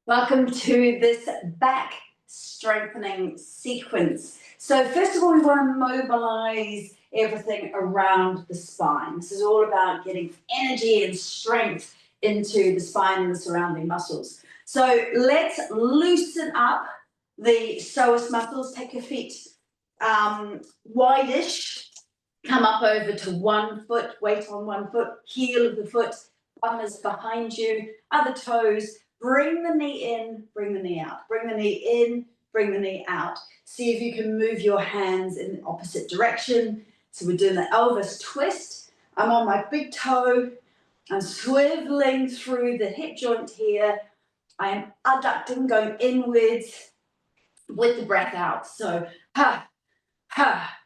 Welcome to this back strengthening sequence. So first of all, we want to mobilize everything around the spine. This is all about getting energy and strength into the spine and the surrounding muscles. So let's loosen up the psoas muscles. Take your feet wide-ish. Come up over to 1 foot, weight on 1 foot, heel of the foot, bum is behind you, other toes. Bring the knee in, bring the knee out. Bring the knee in, bring the knee out. See if you can move your hands in the opposite direction. So we're doing the Elvis twist. I'm on my big toe. I'm swiveling through the hip joint here. I am adducting, going inwards with the breath out. So, ha, ha,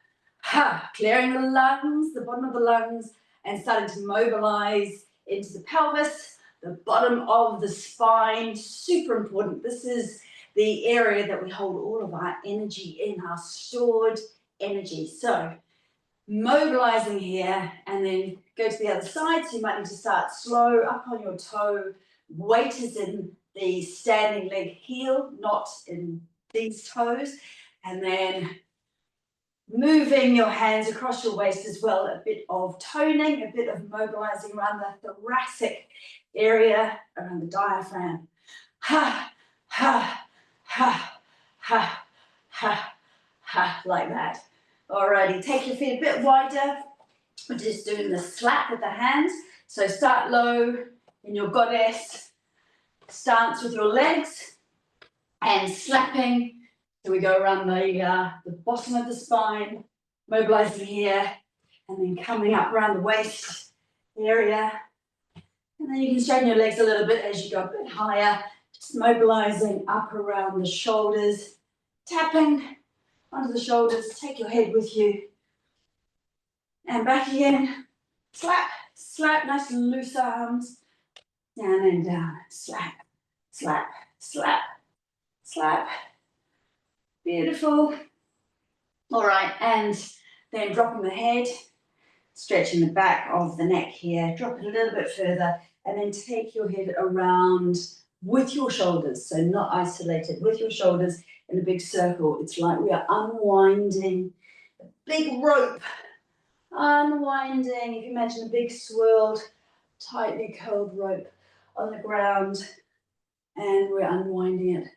ha. Clearing the lungs, the bottom of the lungs, and starting to mobilize into the pelvis. The bottom of the spine, super important. This is the area that we hold all of our energy in, our stored energy. So mobilizing here and then go to the other side. So you might need to start slow, up on your toe. Weight is in the standing leg heel, not in these toes. And then moving your hands across your waist as well, a bit of toning, a bit of mobilizing around the thoracic area, around the diaphragm. Ha, ha, ha, ha, ha, ha, like that. Alrighty, take your feet a bit wider. We're just doing the slap with the hands. So start low in your goddess stance with your legs and slapping. So we go around the bottom of the spine, mobilizing here, and then coming up around the waist area. And then you can straighten your legs a little bit as you go a bit higher, just mobilizing up around the shoulders, tapping onto the shoulders, take your head with you. And back again, slap, slap, nice and loose arms, down and down, slap, slap, slap, slap. Beautiful. All right, and then dropping the head, stretching the back of the neck here, drop it a little bit further, and then take your head around with your shoulders, so not isolated, with your shoulders in a big circle. It's like we are unwinding a big rope, unwinding. If you imagine a big swirled, tightly curled rope on the ground, and we're unwinding it.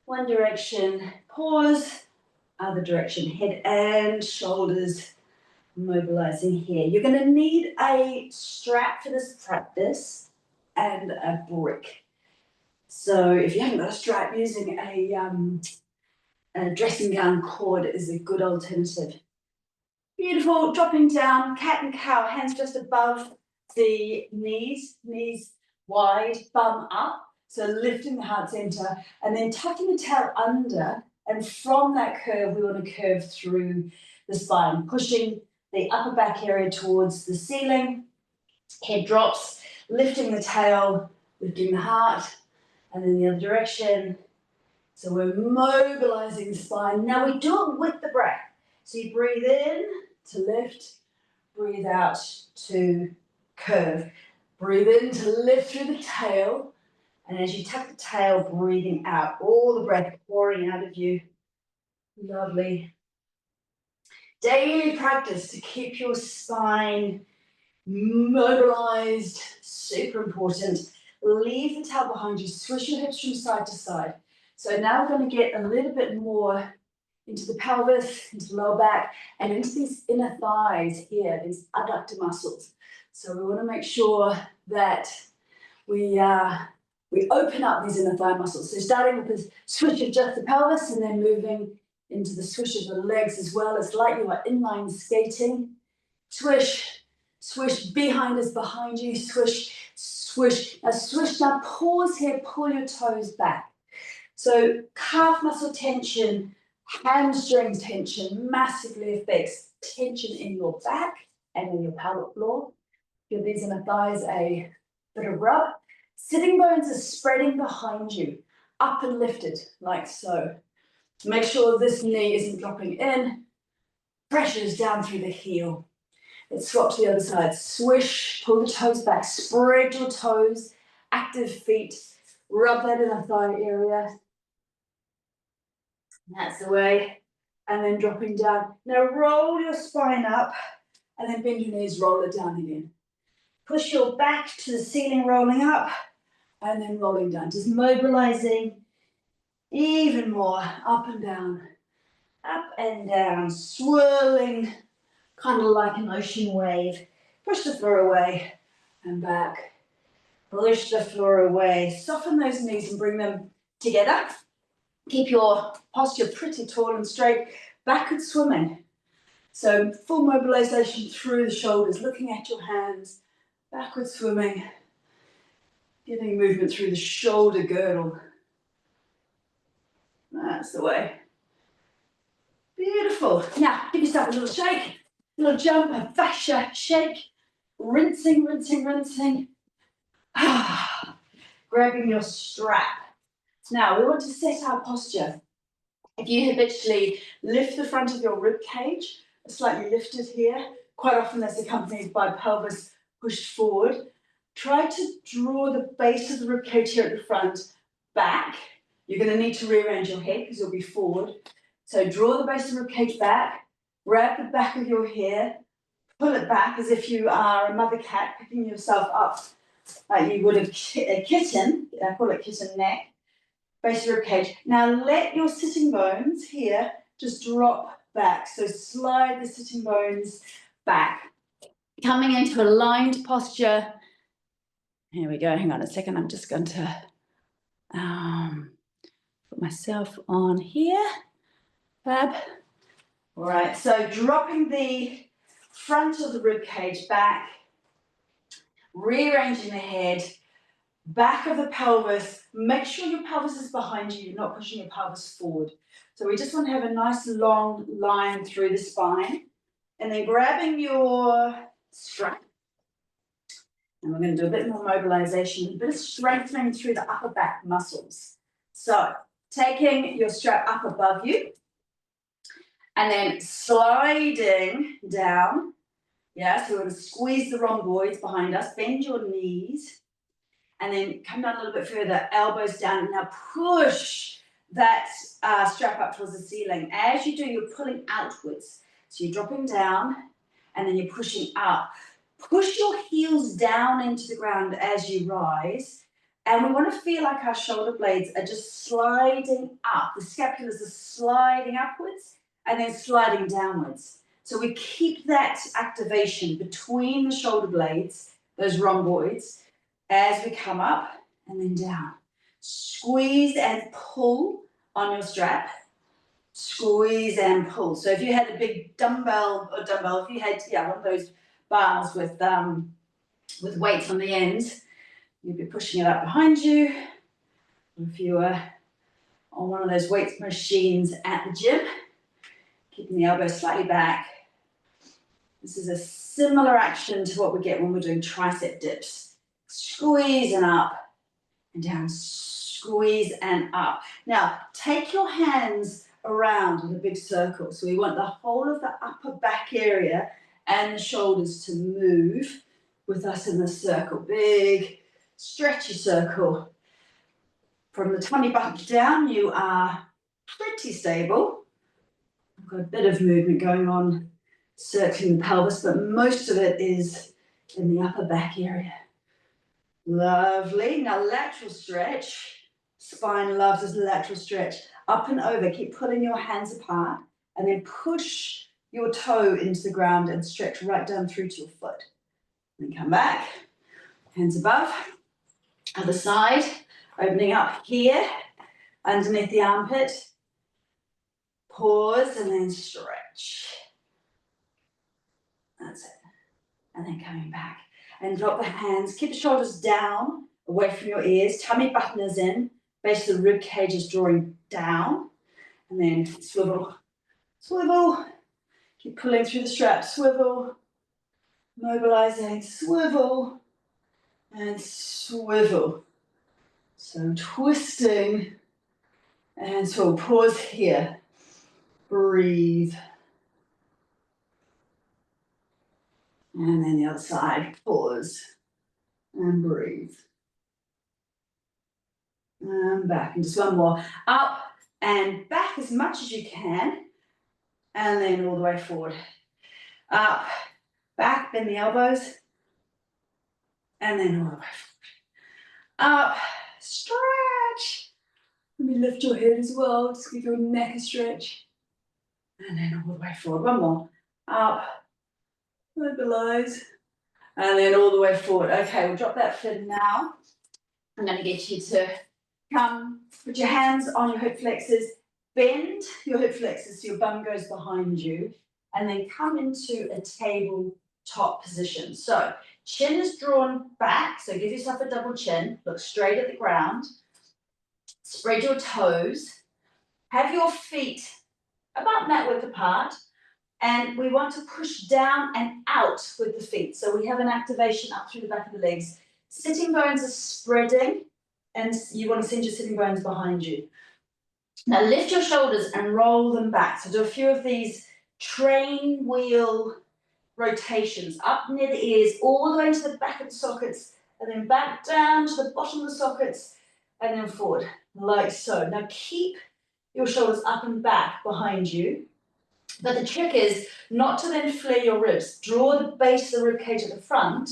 One direction, pause, other direction, head and shoulders mobilizing here. You're going to need a strap for this practice and a brick. So if you haven't got a strap, using a dressing gown cord is a good alternative. Beautiful, dropping down, cat and cow, hands just above the knees, knees wide, bum up. So lifting the heart center and then tucking the tail under, and from that curve, we want to curve through the spine, pushing the upper back area towards the ceiling, head drops, lifting the tail, lifting the heart, and then the other direction. So we're mobilizing the spine. Now we do it with the breath. So you breathe in to lift, breathe out to curve. Breathe in to lift through the tail. And as you tuck the tail, breathing out, all the breath pouring out of you. Lovely. Daily practice to keep your spine mobilized, super important. Leave the tail behind you, swish your hips from side to side. So now we're going to get a little bit more into the pelvis, into the lower back, and into these inner thighs here, these adductor muscles. So we want to make sure that we open up these inner thigh muscles. So starting with the swish of just the pelvis and then moving into the swish of the legs as well. It's like you are inline skating. Swish, swish, behind is behind you, swish, swish. Now swish, now pause here, pull your toes back. So calf muscle tension, hamstring tension massively affects tension in your back and in your pelvic floor. Give these inner thighs a bit of rub. Sitting bones are spreading behind you, up and lifted, like so. Make sure this knee isn't dropping in. Pressures down through the heel. Let's swap to the other side. Swish, pull the toes back, spread your toes, active feet. Rub that inner thigh area. That's the way. And then dropping down. Now roll your spine up and then bend your knees, roll it down again. Push your back to the ceiling, rolling up and then rolling down. Just mobilizing even more, up and down, swirling, kind of like an ocean wave. Push the floor away and back. Push the floor away. Soften those knees and bring them together. Keep your posture pretty tall and straight. Backward swimming. So full mobilization through the shoulders, looking at your hands. Backward swimming. Getting movement through the shoulder girdle. That's the way. Beautiful. Now, give yourself a little shake, a little jump, a fascia shake. Rinsing. Grabbing your strap. Now, we want to set our posture. If you habitually lift the front of your rib cage, slightly lifted here, quite often that's accompanied by pelvis pushed forward. Try to draw the base of the rib cage here at the front back. You're going to need to rearrange your head because you'll be forward. So draw the base of the rib cage back, grab the back of your hair, pull it back as if you are a mother cat picking yourself up like you would a kitten. I call it kitten neck. Base of your rib cage. Now let your sitting bones here just drop back. So slide the sitting bones back. Coming into aligned posture. Here we go. Hang on a second. I'm just going to put myself on here. Fab. All right. So dropping the front of the rib cage back. Rearranging the head. Back of the pelvis, make sure your pelvis is behind you, you're not pushing your pelvis forward. So we just want to have a nice long line through the spine. And then grabbing your strap. And we're going to do a bit more mobilization, a bit of strengthening through the upper back muscles. So taking your strap up above you. And then sliding down. Yeah, so we're going to squeeze the rhomboids behind us, bend your knees. And then come down a little bit further, elbows down. Now push that strap up towards the ceiling. As you do, you're pulling outwards. So you're dropping down and then you're pushing up. Push your heels down into the ground as you rise. And we want to feel like our shoulder blades are just sliding up. The scapulas are sliding upwards and then sliding downwards. So we keep that activation between the shoulder blades, those rhomboids, as we come up and then down. Squeeze and pull on your strap. Squeeze and pull. So if you had a big dumbbell, if you had one of those bars with weights on the ends, you'd be pushing it up behind you. If you were on one of those weights machines at the gym, keeping the elbow slightly back. This is a similar action to what we get when we're doing tricep dips. Squeeze and up and down, squeeze and up. Now, take your hands around in a big circle. So we want the whole of the upper back area and the shoulders to move with us in this circle. Big, stretchy circle. From the tummy button down, you are pretty stable. I've got a bit of movement going on, circling the pelvis, but most of it is in the upper back area. Lovely. Now lateral stretch. Spine loves this lateral stretch. Up and over. Keep pulling your hands apart and then push your toe into the ground and stretch right down through to your foot. Then come back. Hands above. Other side. Opening up here underneath the armpit. Pause and then stretch. That's it. And then coming back. And drop the hands, keep the shoulders down, away from your ears, tummy button is in, base of the rib cage is drawing down, and then swivel, swivel, keep pulling through the strap, swivel, mobilizing, swivel, and swivel. So twisting, and so pause here, breathe. And then the other side, pause and breathe. and back, and just one more. Up and back as much as you can, and then all the way forward. Up, back, bend the elbows, and then all the way forward. Up, stretch. Let me lift your head as well, just give your neck a stretch. And then all the way forward, one more. Up, mobilize, and then all the way forward. Okay, we'll drop that foot now. I'm going to get you to come, put your hands on your hip flexors, bend your hip flexors so your bum goes behind you, and then come into a tabletop position. So chin is drawn back, so give yourself a double chin, look straight at the ground, spread your toes, have your feet about mat width apart, and we want to push down and out with the feet. So we have an activation up through the back of the legs. Sitting bones are spreading, and you want to send your sitting bones behind you. Now lift your shoulders and roll them back. So do a few of these train wheel rotations, up near the ears, all the way into the back of the sockets, and then back down to the bottom of the sockets, and then forward, like so. Now keep your shoulders up and back behind you. But the trick is not to then flare your ribs. Draw the base of the rib cage at the front,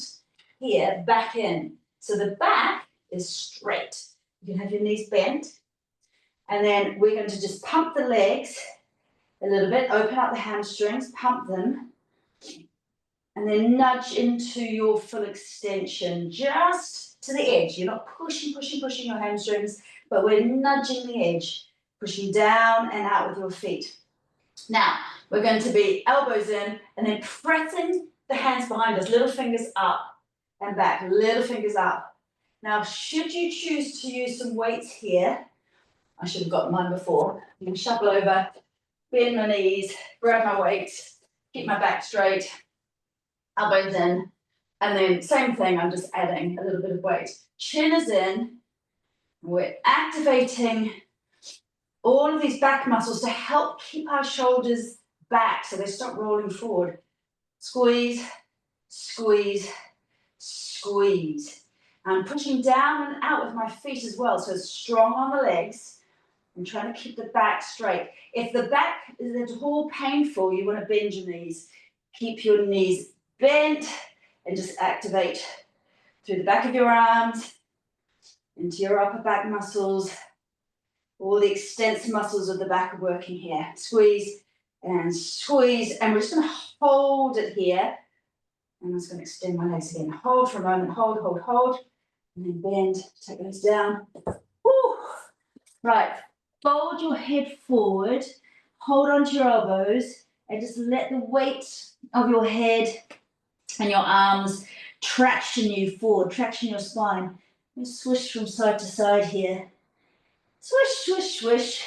here, back in. So the back is straight. You can have your knees bent. And then we're going to just pump the legs a little bit, open up the hamstrings, pump them, and then nudge into your full extension, just to the edge. You're not pushing your hamstrings, but we're nudging the edge, pushing down and out with your feet. Now, we're going to be elbows in and then pressing the hands behind us, little fingers up and back, little fingers up. Now, should you choose to use some weights here, I should have got mine before, you can shuffle over, bend my knees, grab my weights, keep my back straight, elbows in, and then same thing, I'm just adding a little bit of weight. Chin is in, we're activating all of these back muscles to help keep our shoulders back so they stop rolling forward. Squeeze, squeeze, squeeze. I'm pushing down and out with my feet as well, so it's strong on the legs. I'm trying to keep the back straight. If the back is at all painful, you want to bend your knees. Keep your knees bent and just activate through the back of your arms, into your upper back muscles. All the extensor muscles of the back are working here. Squeeze, and we're just going to hold it here. And I'm just going to extend my legs again. Hold for a moment, hold, hold, hold. And then bend, take those down. Woo. Right, fold your head forward, hold onto your elbows, and just let the weight of your head and your arms traction you forward, traction your spine. You swish from side to side here. Swish, swish, swish.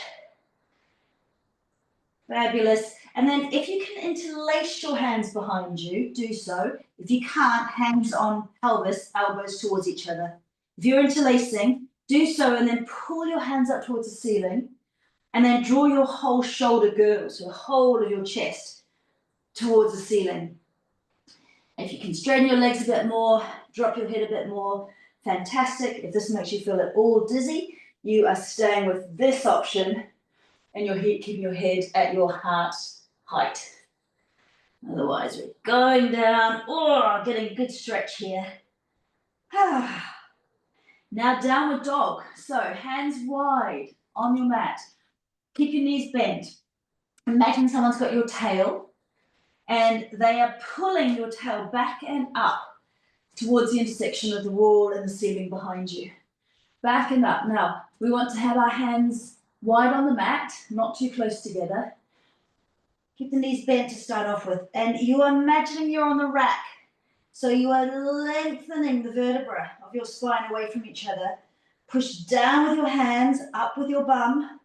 Fabulous. And then if you can interlace your hands behind you, do so. If you can't, hands on pelvis, elbows towards each other. If you're interlacing, do so and then pull your hands up towards the ceiling and then draw your whole shoulder girdle, so the whole of your chest towards the ceiling. If you can straighten your legs a bit more, drop your head a bit more, fantastic. If this makes you feel at all dizzy, you are staying with this option and you're keeping your head at your heart height. Otherwise, we're going down, getting a good stretch here. Now downward dog. So hands wide on your mat. Keep your knees bent. Imagine someone's got your tail and they are pulling your tail back and up towards the intersection of the wall and the ceiling behind you. Back and up. Now, we want to have our hands wide on the mat, not too close together. Keep the knees bent to start off with. And you are imagining you're on the rack. So you are lengthening the vertebra of your spine away from each other. Push down with your hands, up with your bum,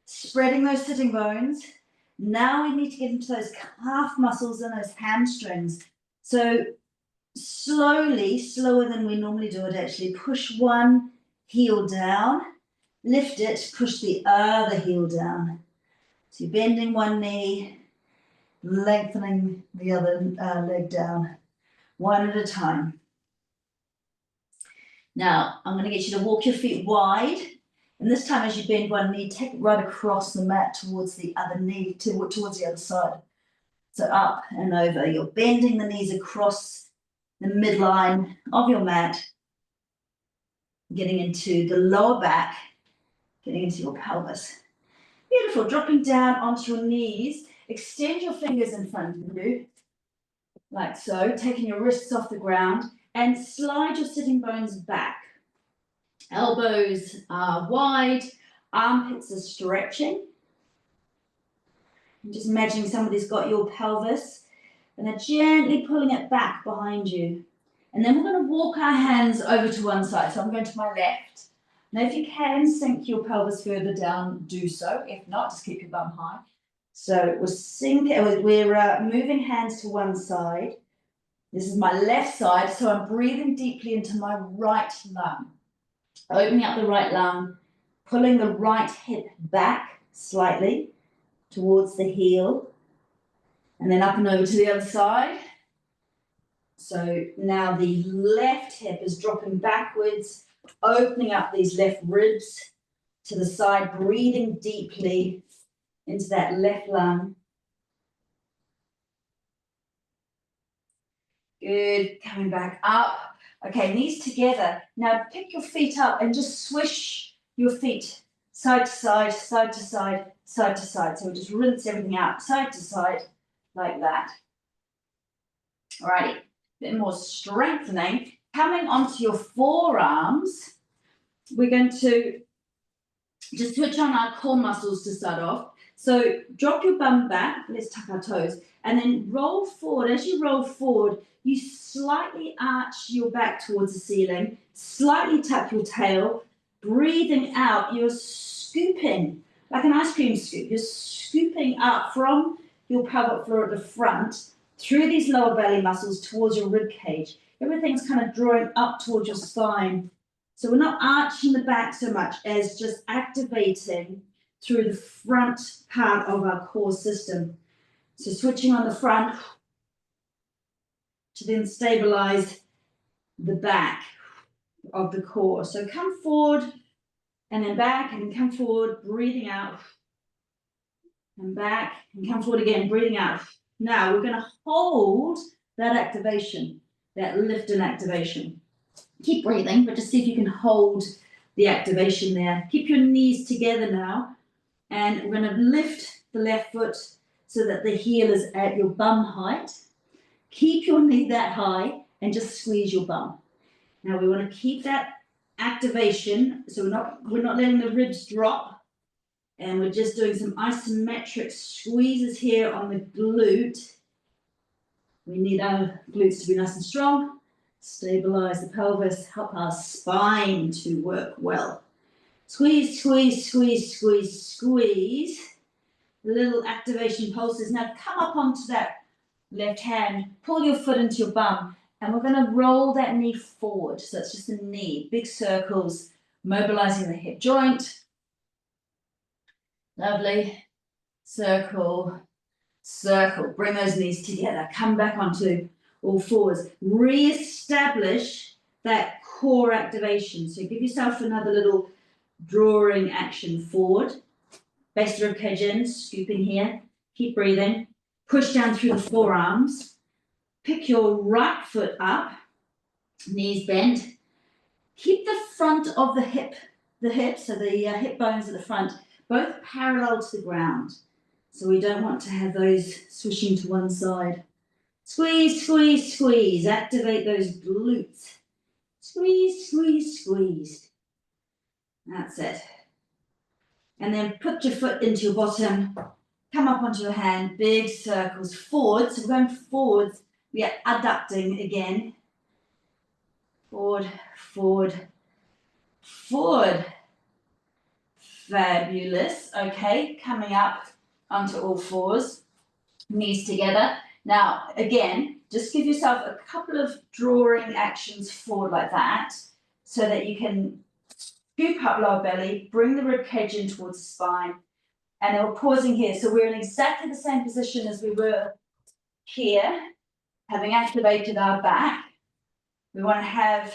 spreading those sitting bones. Now we need to get into those calf muscles and those hamstrings. So slowly, slower than we normally do it actually, push one heel down, lift it, push the other heel down. So you're bending one knee, lengthening the other leg down, one at a time. Now, I'm going to get you to walk your feet wide And this time as you bend one knee, take it right across the mat towards the other knee, towards the other side. So up and over. You're bending the knees across the midline of your mat, getting into the lower back, getting into your pelvis. Beautiful. Dropping down onto your knees. Extend your fingers in front of you, like so, taking your wrists off the ground, and slide your sitting bones back. Elbows are wide, armpits are stretching. And just imagining somebody's got your pelvis and they're gently pulling it back behind you. And then we're going to walk our hands over to one side. So I'm going to my left. Now, if you can sink your pelvis further down, do so. If not, just keep your bum high. So we're moving hands to one side. This is my left side, so I'm breathing deeply into my right lung. Opening up the right lung, pulling the right hip back slightly towards the heel, and then up and over to the other side. So now the left hip is dropping backwards, opening up these left ribs to the side, breathing deeply into that left lung. Good, coming back up. Okay, knees together. Now pick your feet up and just swish your feet side to side, side to side, side to side. So we'll just rinse everything out, side to side, like that. Alrighty, a bit more strengthening. Coming onto your forearms, we're going to just switch on our core muscles to start off. So drop your bum back, let's tuck our toes, and then roll forward. As you roll forward, you slightly arch your back towards the ceiling, slightly tuck your tail, breathing out, you're scooping, like an ice cream scoop, you're scooping up from your pelvic floor at the front, through these lower belly muscles towards your rib cage. Everything's kind of drawing up towards your spine. So we're not arching the back so much as just activating through the front part of our core system. So switching on the front to then stabilize the back of the core. So come forward and then back and come forward, breathing out. And back and come forward again, breathing out. Now we're going to hold that activation, that lift and activation. Keep breathing, but just see if you can hold the activation there. Keep your knees together now. And we're going to lift the left foot so that the heel is at your bum height. Keep your knee that high and just squeeze your bum. Now we want to keep that activation, so we're not letting the ribs drop, and we're just doing some isometric squeezes here on the glute. We need our glutes to be nice and strong, stabilize the pelvis, help our spine to work well. Squeeze, squeeze, squeeze, squeeze, squeeze. Little activation pulses. Now come up onto that left hand, pull your foot into your bum, and we're going to roll that knee forward. So it's just a knee, big circles, mobilizing the hip joint. Lovely. Circle, circle. Bring those knees together. Come back onto all fours. Re-establish that core activation. So give yourself another little drawing action forward. Base the rib cage in, scooping here. Keep breathing. Push down through the forearms. Pick your right foot up. Knees bent. Keep the front of the hip, so the hip bones at the front, both parallel to the ground. So we don't want to have those swishing to one side. Squeeze, squeeze, squeeze. Activate those glutes. Squeeze, squeeze, squeeze. That's it. And then put your foot into your bottom. Come up onto your hand. Big circles forward. So we're going forwards. We are adducting again. Forward, forward, forward. Fabulous. Okay, coming up onto all fours. Knees together. Now, again, just give yourself a couple of drawing actions forward like that so that you can scoop up lower belly, bring the rib cage in towards the spine, and then we're pausing here. So we're in exactly the same position as we were here, having activated our back. We want to have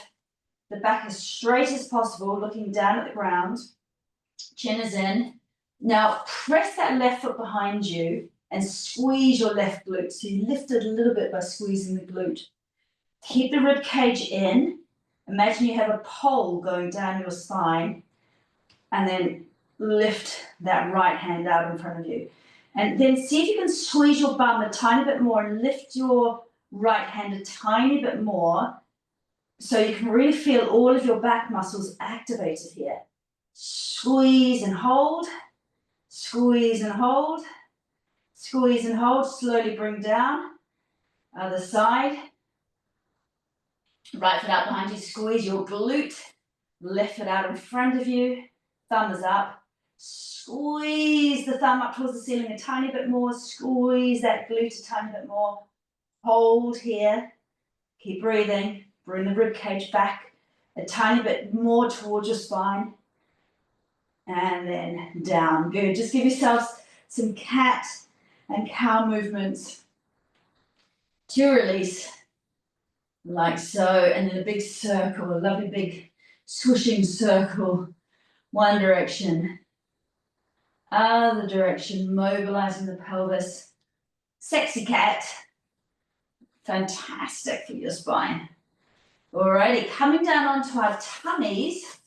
the back as straight as possible, looking down at the ground. Chin is in. Now press that left foot behind you and squeeze your left glute. So you lift it a little bit by squeezing the glute. Keep the rib cage in. Imagine you have a pole going down your spine, and then lift that right hand out in front of you. And then see if you can squeeze your bum a tiny bit more and lift your right hand a tiny bit more, so you can really feel all of your back muscles activated here. Squeeze and hold, squeeze and hold, squeeze and hold. Slowly bring down. Other side. Right foot out behind you, squeeze your glute. Lift it out in front of you. Thumb is up. Squeeze the thumb up towards the ceiling a tiny bit more. Squeeze that glute a tiny bit more. Hold here. Keep breathing. Bring the rib cage back a tiny bit more towards your spine. And then down. Good. Just give yourselves some cat and cow movements to release. Like so. And then a big circle, a lovely big swooshing circle. One direction. Other direction. Mobilizing the pelvis. Sexy cat. Fantastic for your spine. Alrighty, coming down onto our tummies.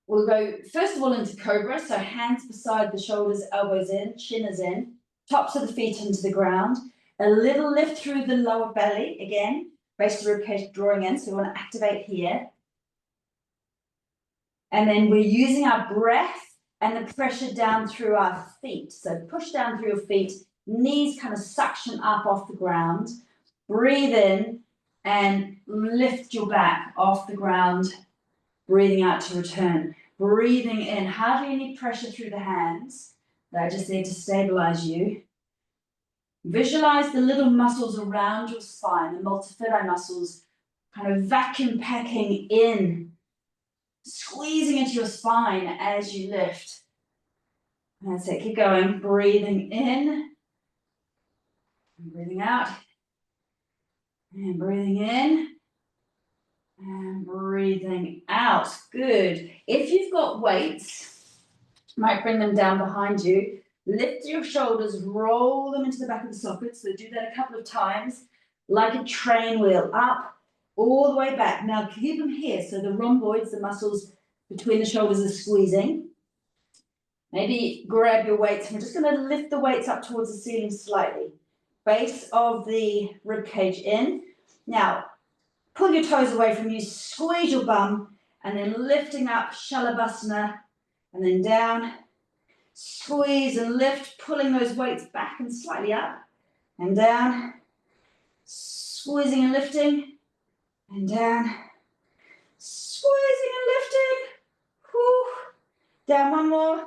We'll go first of all into cobra, so hands beside the shoulders, elbows in, chin is in, tops of the feet into the ground. A little lift through the lower belly, again, base of the ribcage drawing in, so we want to activate here. And then we're using our breath and the pressure down through our feet. So push down through your feet, knees kind of suction up off the ground. Breathe in and lift your back off the ground. Breathing out to return. Breathing in, hardly any pressure through the hands. They're just there to stabilize you. Visualize the little muscles around your spine, the multifidi muscles, kind of vacuum packing in, squeezing into your spine as you lift. That's it, keep going. Breathing in, and breathing out, and breathing in, and breathing out. Good. If you've got weights, you might bring them down behind you. Lift your shoulders, roll them into the back of the socket. So do that a couple of times, like a train wheel, up, all the way back. Now keep them here, so the rhomboids, the muscles between the shoulders are squeezing. Maybe grab your weights. We're just going to lift the weights up towards the ceiling slightly. Base of the rib cage in. Now, pull your toes away from you, squeeze your bum, and then lifting up, Shalabhasana, and then down. Squeeze and lift, pulling those weights back and slightly up, and down. Squeezing and lifting, and down. Squeezing and lifting. Whew. Down one more.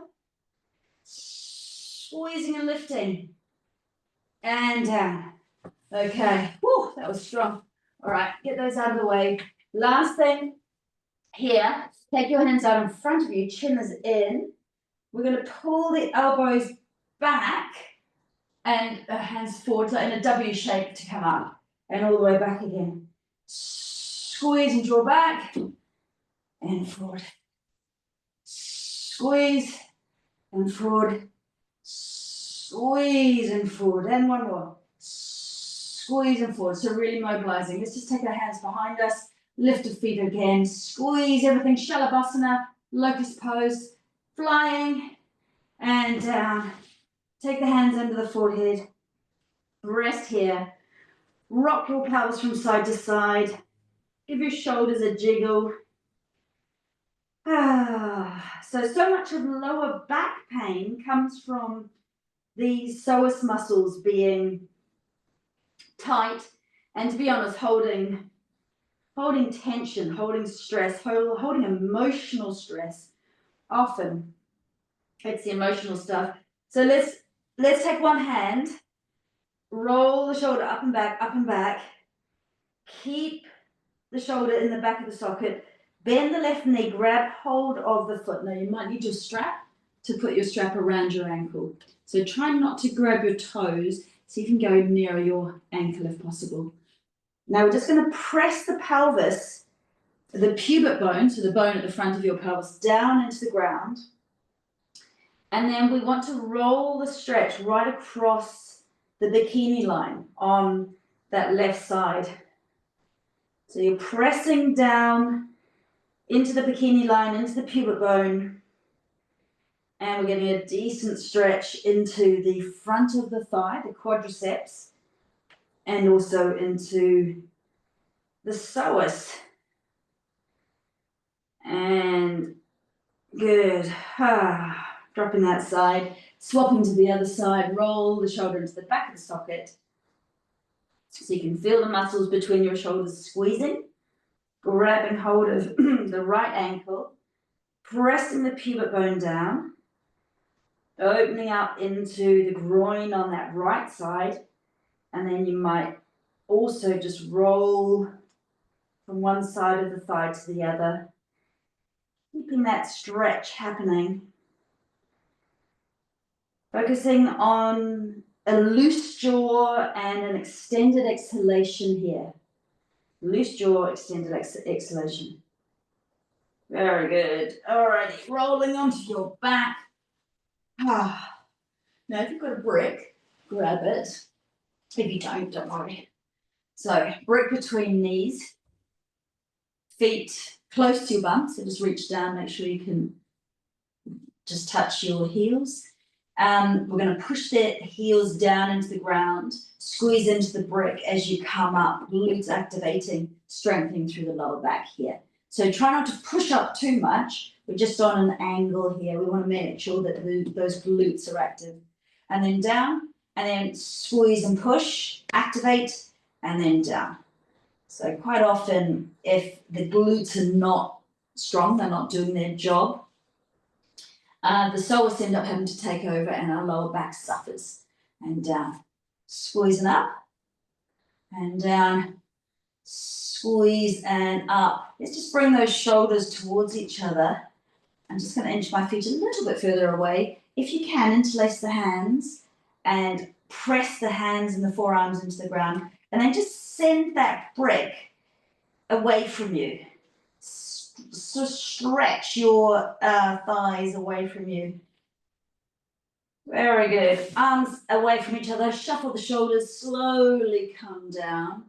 Squeezing and lifting. And down. Okay. Whew, that was strong. All right, get those out of the way. Last thing here, take your hands out in front of you, chin is in. We're going to pull the elbows back and hands forward, so in a W shape to come up. And all the way back again. Squeeze and draw back. And forward. Squeeze and forward. Squeeze and forward. And one more. Squeeze and forward. So really mobilizing. Let's just take our hands behind us. Lift the feet again. Squeeze everything. Shalabhasana. Locust pose. Flying. And down. Take the hands under the forehead. Rest here. Rock your pelvis from side to side. Give your shoulders a jiggle. So much of lower back pain comes from these psoas muscles being tight, and to be honest, holding tension, holding stress, holding emotional stress. Often it's the emotional stuff. So let's take one hand, roll the shoulder up and back, keep the shoulder in the back of the socket, bend the left knee, grab hold of the foot. Now you might need your strap to put your strap around your ankle. So try not to grab your toes, so you can go nearer your ankle if possible. Now we're just going to press the pelvis the pubic bone, so the bone at the front of your pelvis, down into the ground. And then we want to roll the stretch right across the bikini line on that left side. So you're pressing down into the bikini line, into the pubic bone, and we're getting a decent stretch into the front of the thigh, the quadriceps, and also into the psoas. And good. Dropping that side, swapping to the other side, roll the shoulder into the back of the socket. So you can feel the muscles between your shoulders squeezing, grabbing hold of the right ankle, pressing the pubic bone down, opening up into the groin on that right side, and then you might also just roll from one side of the thigh to the other, keeping that stretch happening. Focusing on a loose jaw and an extended exhalation here. Loose jaw, extended exhalation. Very good. Alrighty, rolling onto your back. Now, if you've got a brick, grab it. If you don't worry. So, brick between knees, feet close to your bum. So just reach down, make sure you can just touch your heels. We're going to push the heels down into the ground, squeeze into the brick as you come up, glutes activating, strengthening through the lower back here. So try not to push up too much. We're just on an angle here. We want to make sure that those glutes are active. And then down, and then squeeze and push, activate, and then down. So quite often, if the glutes are not strong, they're not doing their job, the psoas end up having to take over and our lower back suffers. And down, squeezing up, and down, squeeze and up. Let's just bring those shoulders towards each other. I'm just going to inch my feet a little bit further away. If you can, interlace the hands and press the hands and the forearms into the ground, and then just send that brick away from you. So stretch your thighs away from you. Very good. Arms away from each other. Shuffle the shoulders. Slowly come down.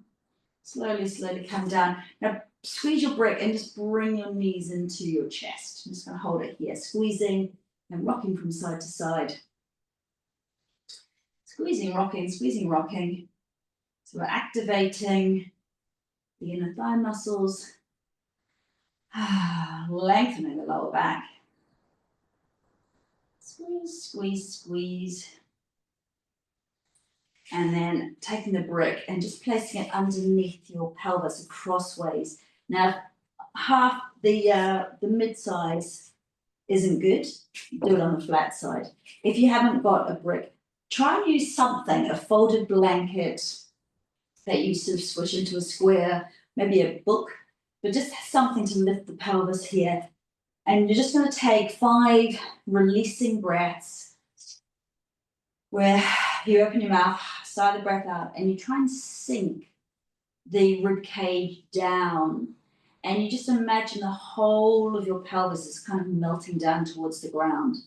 Slowly come down. Now squeeze your brick and just bring your knees into your chest. I'm just going to hold it here. Squeezing and rocking from side to side. Squeezing, rocking. So we're activating the inner thigh muscles. Lengthening the lower back. Squeeze. And then taking the brick and just placing it underneath your pelvis crossways. Now, half the mid-size isn't good. Do it on the flat side. If you haven't got a brick, try and use something, a folded blanket that you sort of squish into a square, maybe a book, but just something to lift the pelvis here. And you're just going to take 5 releasing breaths where you open your mouth, sigh the breath out, and you try and sink the rib cage down. And you just imagine the whole of your pelvis is kind of melting down towards the ground.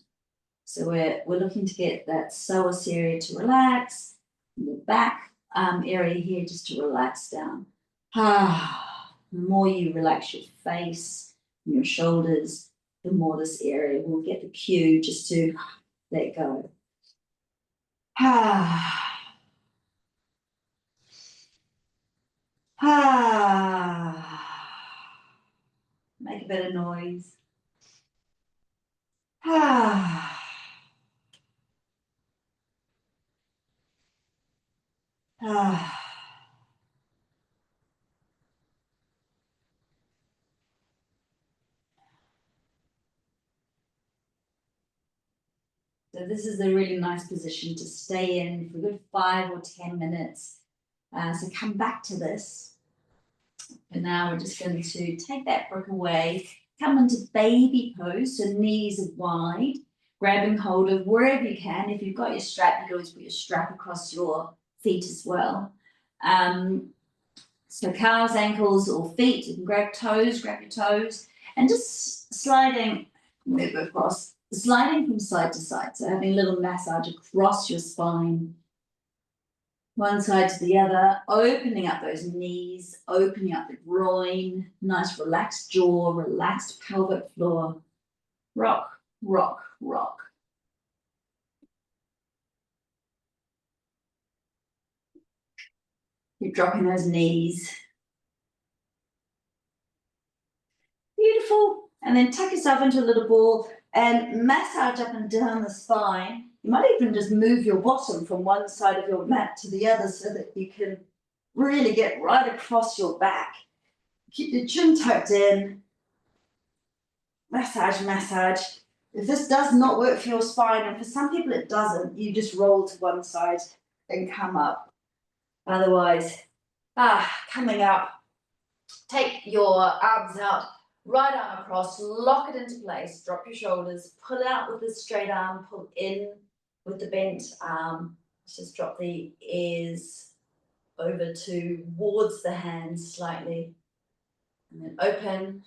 So we're looking to get that psoas area to relax, and the back area here just to relax down. The more you relax your face and your shoulders, the more this area will get the cue just to let go. Make a bit of noise. So this is a really nice position to stay in for a good 5 or 10 minutes. So come back to this. And now we're just going to take that brick away, come into baby pose, so knees are wide, grabbing hold of wherever you can. If you've got your strap, you can always put your strap across your feet as well. So calves, ankles, or feet. You can grab your toes, and just sliding, move across, sliding from side to side. So having a little massage across your spine, one side to the other, opening up those knees, opening up the groin, nice relaxed jaw, relaxed pelvic floor. Rock, rock, rock. Keep dropping those knees. Beautiful. And then tuck yourself into a little ball and massage up and down the spine. You might even just move your bottom from one side of your mat to the other so that you can really get right across your back. Keep your chin tucked in. Massage, massage. If this does not work for your spine, and for some people it doesn't, you just roll to one side and come up. Otherwise, coming up, take your arms out, right arm across, lock it into place, drop your shoulders, pull out with the straight arm, pull in with the bent arm. Just drop the ears over towards the hands slightly. And then open,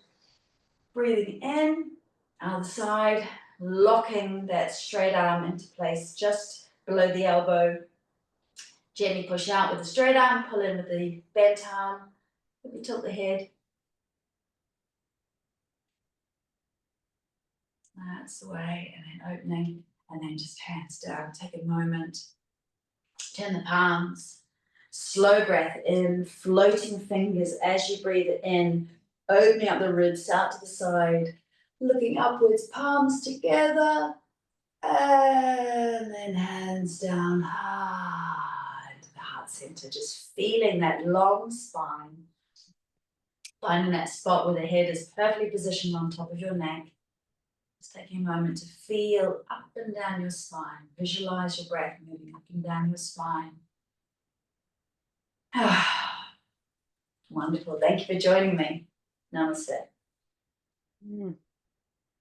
breathing in, other side, locking that straight arm into place just below the elbow. Gently push out with the straight arm, pull in with the bent arm. Maybe tilt the head. That's the way, and then opening, and then just hands down. Take a moment, turn the palms, slow breath in, floating fingers as you breathe it in, opening up the ribs out to the side, looking upwards, palms together, and then hands down, into the heart center, just feeling that long spine, finding that spot where the head is perfectly positioned on top of your neck. Just taking a moment to feel up and down your spine. Visualize your breath moving up and down your spine. Wonderful. Thank you for joining me. Namaste.